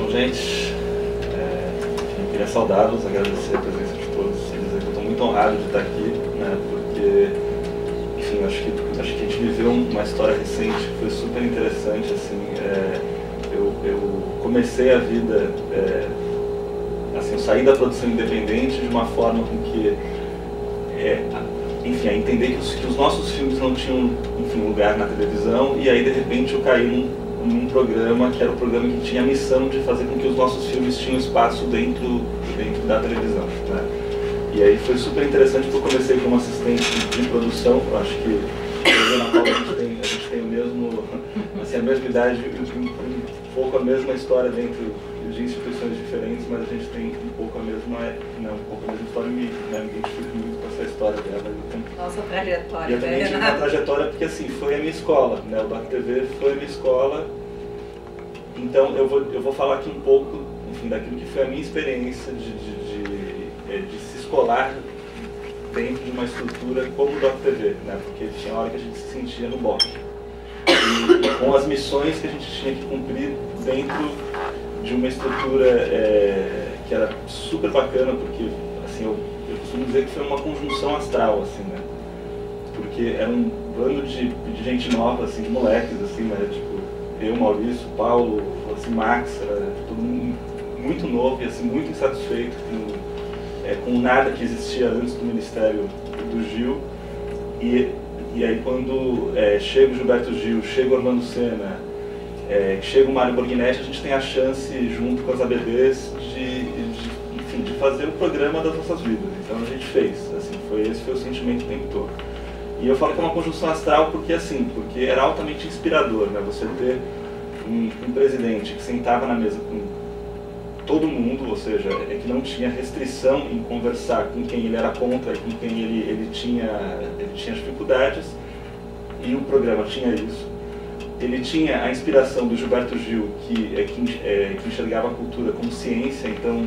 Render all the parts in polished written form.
Bom, gente, eu queria saudá-los, agradecer a presença de todos e dizer que eu estou muito honrado de estar aqui, né, porque, enfim, acho que a gente viveu uma história recente que foi super interessante, assim, eu comecei a vida, assim, eu saí da produção independente de uma forma com que, enfim, a entender que os nossos filmes não tinham, enfim, lugar na televisão, e aí de repente eu caí num programa que era o programa que tinha a missão de fazer com que os nossos filmes tinham espaço dentro da televisão, né? E aí foi super interessante porque eu comecei como assistente de produção. Eu acho que eu e a Ana Paula, a gente tem o mesmo, assim, a mesma idade, um pouco a mesma história dentro de instituições diferentes, mas a gente tem um pouco a mesma história, me identifico muito com essa história dela. Nossa trajetória. E eu também tive uma trajetória porque, assim, foi a minha escola, né? O Doc TV foi a minha escola. Então eu vou falar aqui um pouco, enfim, daquilo que foi a minha experiência de se escolar dentro de uma estrutura como o Doc TV, né? Porque tinha hora que a gente se sentia no BOC. E com as missões que a gente tinha que cumprir dentro de uma estrutura que era super bacana, porque, assim, eu costumo dizer que foi uma conjunção astral, assim, né? Porque era um bando de gente nova, assim, de moleques, assim, né? Tipo, eu, Maurício, Paulo, assim, Max, era todo mundo muito novo e, assim, muito insatisfeito com nada que existia antes do Ministério do Gil. E aí quando chega o Gilberto Gil, chega o Orlando Senna, chega o Mário Borghinetti, a gente tem a chance, junto com as ABDs, de fazer o programa das nossas vidas. Então a gente fez, assim, esse foi o sentimento o tempo todo. E eu falo que é uma conjunção astral porque era altamente inspirador, né? Você ter um presidente que sentava na mesa com todo mundo, ou seja, que não tinha restrição em conversar com quem ele era contra e com quem ele tinha dificuldades, e o programa tinha isso. Ele tinha a inspiração do Gilberto Gil, que enxergava a cultura como ciência, então,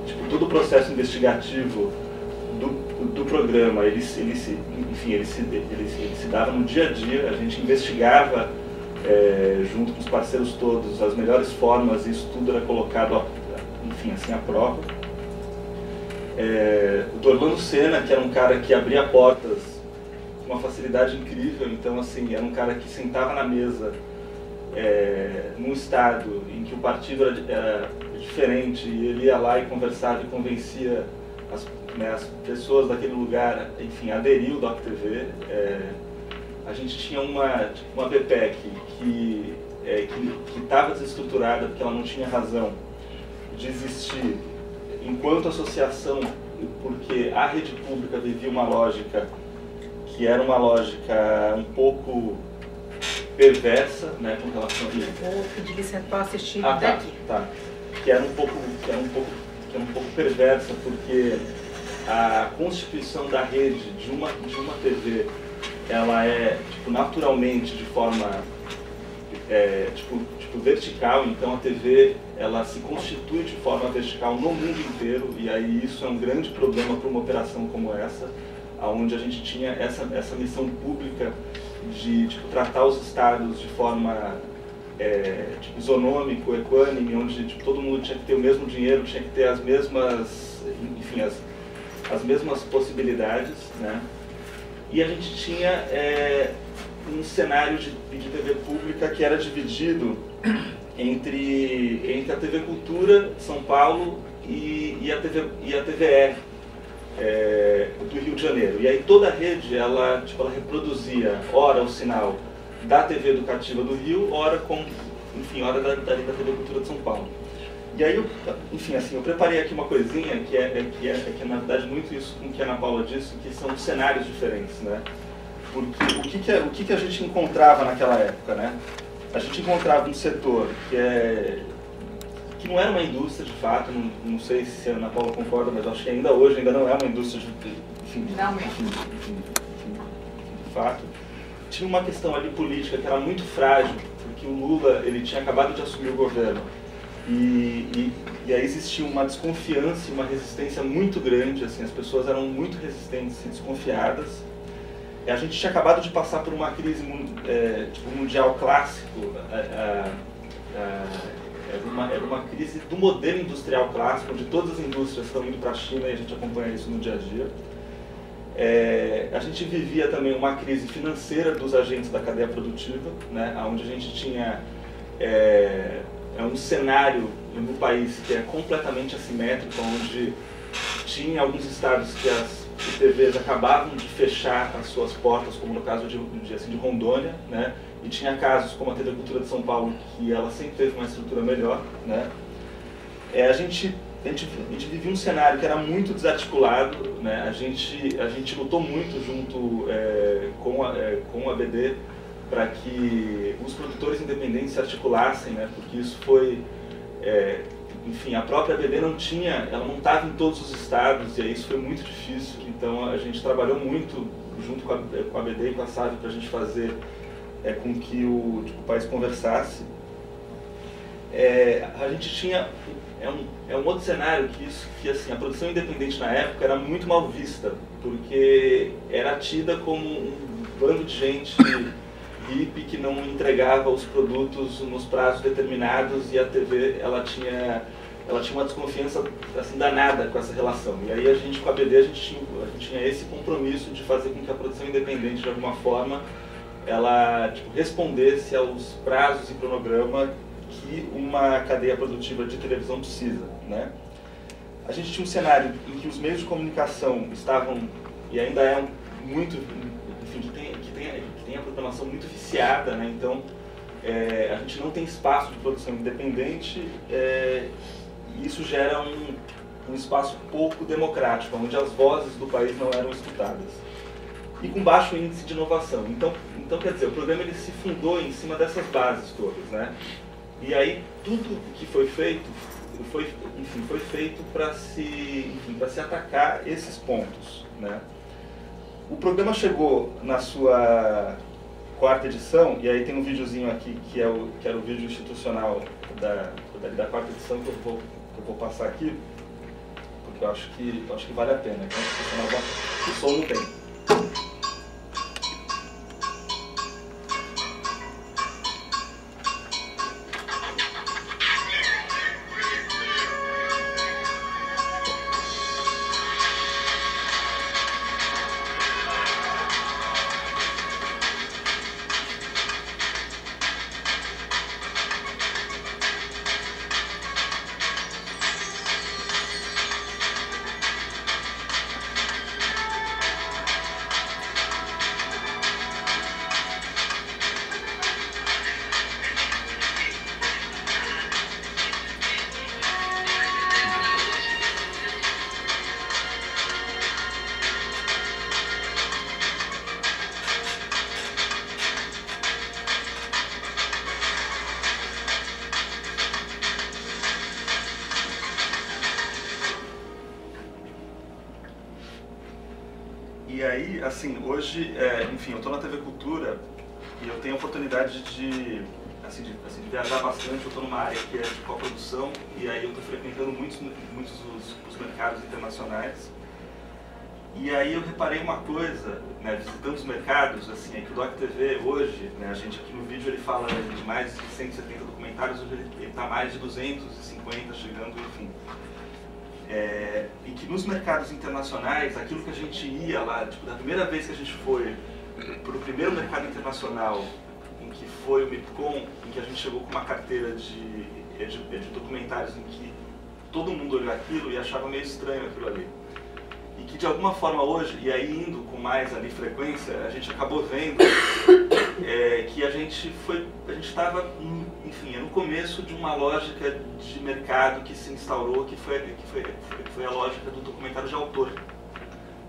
tipo, todo o processo investigativo do programa, ele se dava no dia a dia. A gente investigava junto com os parceiros todos as melhores formas, e isso tudo era colocado à prova. O Orlando Senna, que era um cara que abria portas com uma facilidade incrível, então, assim, era um cara que sentava na mesa num estado em que o partido era diferente, e ele ia lá e conversava e convencia as pessoas daquele lugar, enfim, aderiu ao Doc TV. A gente tinha uma BPEC que estava desestruturada porque ela não tinha razão de existir enquanto associação, porque a rede pública vivia uma lógica que era uma lógica um pouco perversa, né, com relação a isso. Vou pedir licença para assistir daqui. Tá. Que era um pouco perversa, porque a constituição da rede de uma TV, ela tipo, naturalmente de forma vertical. Então a TV, ela se constitui de forma vertical no mundo inteiro, e aí isso é um grande problema para uma operação como essa, onde a gente tinha essa missão pública de, tipo, tratar os estados de forma isonômico, equânime, onde, tipo, todo mundo tinha que ter o mesmo dinheiro, tinha que ter as mesmas, enfim, as mesmas possibilidades, né? E a gente tinha um cenário de TV pública que era dividido entre a TV Cultura São Paulo e a TVE do Rio de Janeiro. E aí toda a rede, ela reproduzia ora o sinal da TV Educativa do Rio, ora da TV Cultura de São Paulo. E aí, eu preparei aqui uma coisinha que é na verdade muito isso com que a Ana Paula disse, que são cenários diferentes, né? Porque o que a gente encontrava naquela época, né? A gente encontrava um setor que não era uma indústria de fato, não sei se a Ana Paula concorda, mas acho que hoje ainda não é uma indústria de fato. Tinha uma questão ali política que era muito frágil, porque o Lula, ele tinha acabado de assumir o governo. E aí existia uma desconfiança e uma resistência muito grande, assim, as pessoas eram muito resistentes e desconfiadas. A gente tinha acabado de passar por uma crise mundial clássico, era uma crise do modelo industrial clássico, onde todas as indústrias estão indo para a China e a gente acompanha isso no dia a dia. A gente vivia também uma crise financeira dos agentes da cadeia produtiva, né, onde a gente tinha um cenário no país que é completamente assimétrico, onde tinha alguns estados que as TVs acabavam de fechar as suas portas, como no caso de Rondônia, né, e tinha casos como a TV Cultura de São Paulo, que ela sempre teve uma estrutura melhor, né. A gente vivia um cenário que era muito desarticulado, né? A gente lutou muito junto com a BD para que os produtores independentes se articulassem, né? Porque isso foi, enfim, a própria BD ela não estava em todos os estados, e aí isso foi muito difícil. Então a gente trabalhou muito junto com a BD e com a SAV para a gente fazer com que o país conversasse. A gente tinha um outro cenário que assim, a produção independente na época era muito mal vista, porque era tida como um bando de gente hippie que não entregava os produtos nos prazos determinados, e a TV ela tinha uma desconfiança assim, danada com essa relação. E aí a gente, com a BD, a gente tinha esse compromisso de fazer com que a produção independente, de alguma forma, ela respondesse aos prazos e cronograma que uma cadeia produtiva de televisão precisa, né? A gente tinha um cenário em que os meios de comunicação estavam, e ainda muito, enfim, que tem a programação muito viciada, né? Então, a gente não tem espaço de produção independente, e isso gera um espaço pouco democrático, onde as vozes do país não eram escutadas. E com baixo índice de inovação. Então quer dizer, o programa ele se fundou em cima dessas bases todas, né? E aí tudo que foi feito foi feito para se atacar esses pontos, né? O programa chegou na sua 4ª edição, e aí tem um videozinho aqui que era o vídeo institucional da 4ª edição que eu vou passar aqui, porque eu acho que vale a pena. O som não tem. E aí, assim, hoje, enfim, eu estou na TV Cultura e eu tenho a oportunidade de viajar bastante. Eu estou numa área que é de coprodução, e aí eu estou frequentando muitos os mercados internacionais. E aí eu reparei uma coisa, né, visitando os mercados, assim, é que o Doc TV hoje, né, a gente aqui no vídeo ele fala de mais de 170 documentários, hoje ele está mais de 250, chegando, enfim. E que nos mercados internacionais, aquilo que a gente ia lá, da primeira vez que a gente foi para o primeiro mercado internacional, em que foi o MIPCOM, em que a gente chegou com uma carteira de documentários em que todo mundo olhou aquilo e achava meio estranho aquilo ali. E que de alguma forma hoje, e aí indo com mais ali frequência, a gente acabou vendo que a gente estava, enfim, no começo de uma lógica de mercado que se instaurou, que foi a lógica do documentário de autor,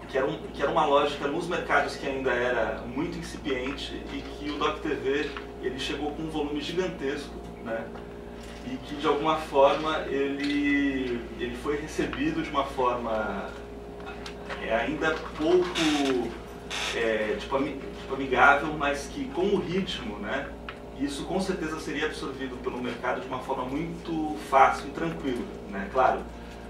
que era uma lógica nos mercados que ainda era muito incipiente, e que o Doc TV ele chegou com um volume gigantesco, né? E que de alguma forma ele foi recebido de uma forma ainda pouco amigável, mas que com o ritmo, né, isso com certeza seria absorvido pelo mercado de uma forma muito fácil e tranquila, né? Claro,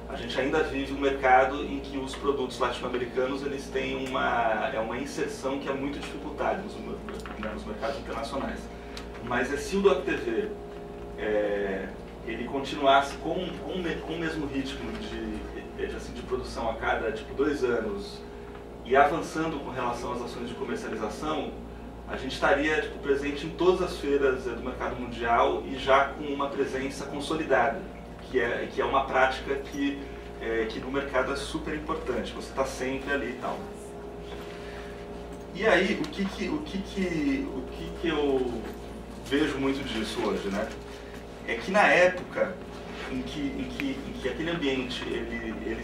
a gente ainda vive um mercado em que os produtos latino-americanos eles têm uma inserção que é muito dificultada nos mercados internacionais. Mas se o Doc TV ele continuasse com o mesmo ritmo de produção a cada 2 anos e avançando com relação às ações de comercialização, a gente estaria presente em todas as feiras do mercado mundial e já com uma presença consolidada, que é uma prática que no mercado é super importante, você está sempre ali e tal. E aí, o que eu vejo muito disso hoje, né? É que na época em que aquele ambiente ele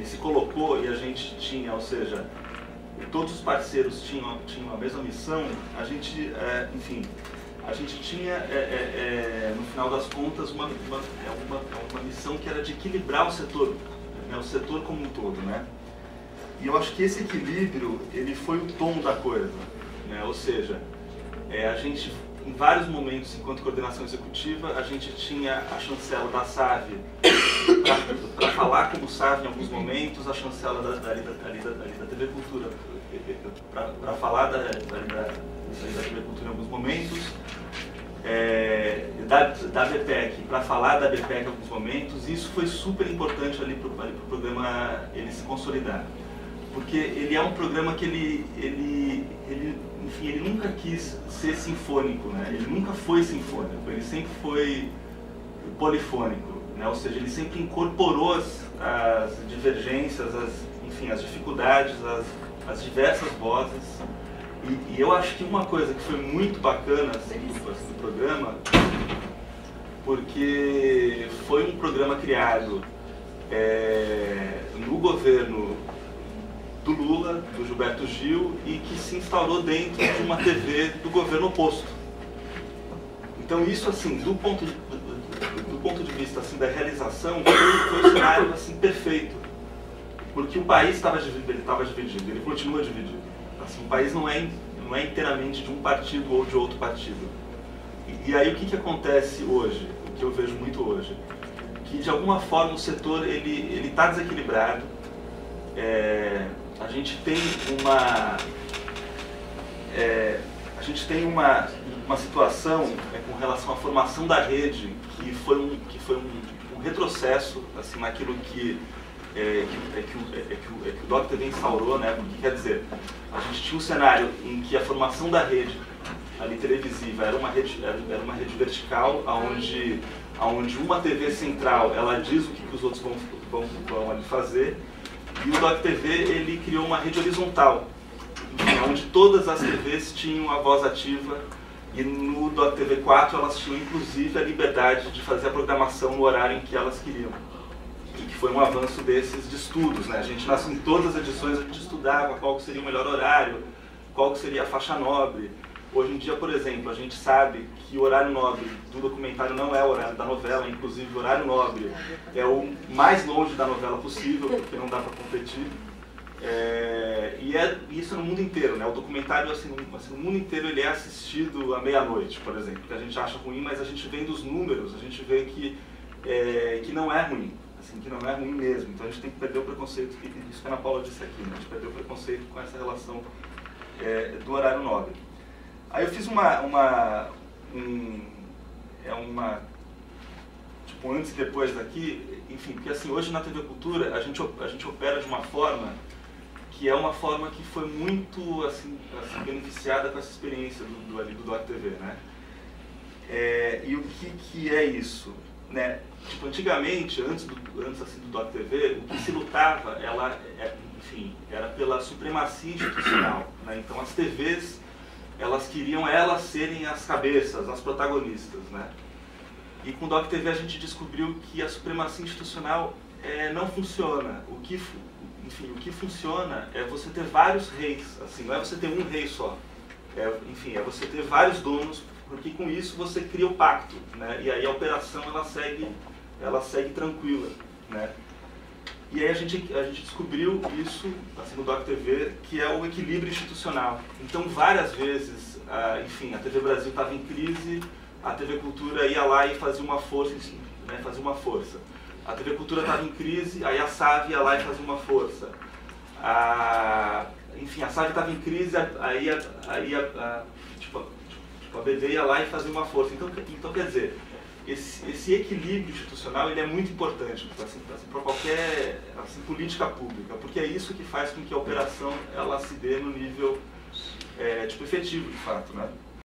se colocou e a gente tinha, ou seja, todos os parceiros tinham a mesma missão, a gente tinha, no final das contas, uma missão que era de equilibrar o setor, né, o setor como um todo, né? E eu acho que esse equilíbrio, ele foi o tom da coisa, né? Ou seja, a gente, em vários momentos, enquanto coordenação executiva, a gente tinha a chancela da SAV para falar como SAV em alguns momentos, a chancela da TV Cultura para falar da TV Cultura em alguns momentos, da BPEC para falar da BPEC em alguns momentos. E isso foi super importante ali para o programa ele se consolidar, porque ele é um programa que ele nunca quis ser sinfônico, né? Ele nunca foi sinfônico, ele sempre foi polifônico, né? Ou seja, ele sempre incorporou as divergências, as dificuldades, as diversas vozes. E eu acho que uma coisa que foi muito bacana do programa, porque foi um programa criado no governo do Lula, do Gilberto Gil, e que se instaurou dentro de uma TV do governo oposto. Então isso, assim, do ponto de vista assim, da realização, foi um cenário assim, perfeito. Porque o país estava dividido, ele continua dividido. Assim, o país não é inteiramente de um partido ou de outro partido. E aí o que acontece hoje, o que eu vejo muito hoje? Que de alguma forma o setor ele está desequilibrado. A gente tem uma situação com relação à formação da rede que foi um retrocesso assim, naquilo que o Doc TV instaurou, né? Porque quer dizer, a gente tinha um cenário em que a formação da rede ali televisiva era uma rede vertical, onde uma TV central ela diz o que os outros vão ali fazer. E o Doc TV ele criou uma rede horizontal, onde todas as TVs tinham a voz ativa, e no Doc TV 4 elas tinham inclusive a liberdade de fazer a programação no horário em que elas queriam. E que foi um avanço desses de estudos, né? A gente, em todas as edições, a gente estudava qual seria o melhor horário, qual seria a faixa nobre. Hoje em dia, por exemplo, a gente sabe que o horário nobre do documentário não é o horário da novela, inclusive o horário nobre é o mais longe da novela possível, porque não dá para competir. E isso no mundo inteiro, né? O documentário, assim, no mundo inteiro, ele é assistido à meia-noite, por exemplo, que a gente acha ruim, mas a gente vendo os números, a gente vê que não é ruim, assim, que não é ruim mesmo. Então a gente tem que perder o preconceito, isso que a Ana Paula disse aqui, né? A gente perdeu o preconceito com essa relação do horário nobre. Aí eu fiz tipo, antes e depois daqui, enfim, porque assim, hoje na TV Cultura a gente opera de uma forma que é uma forma que foi muito assim beneficiada com essa experiência do Doc TV, né? E o que é isso, né? Tipo, antigamente, antes assim, do Doc TV, o que se lutava, era pela supremacia institucional, né? Então as TVs elas queriam serem as cabeças, as protagonistas, né? E com o Doc TV a gente descobriu que a supremacia institucional não funciona. O que funciona é você ter vários reis, assim, não é você ter um rei só. É você ter vários donos, porque com isso você cria o pacto, né? E aí a operação ela segue tranquila, né? E aí a gente descobriu isso, assim, no Doc TV, que é o equilíbrio institucional. Então, várias vezes, a TV Brasil estava em crise, a TV Cultura ia lá e fazia uma força, né, A TV Cultura estava em crise, aí a SAV ia lá e fazia uma força. A SAV estava em crise, aí a BD ia lá e fazia uma força. Então quer dizer, esse equilíbrio institucional ele é muito importante para qualquer política pública, porque é isso que faz com que a operação ela se dê no nível efetivo, de fato, né?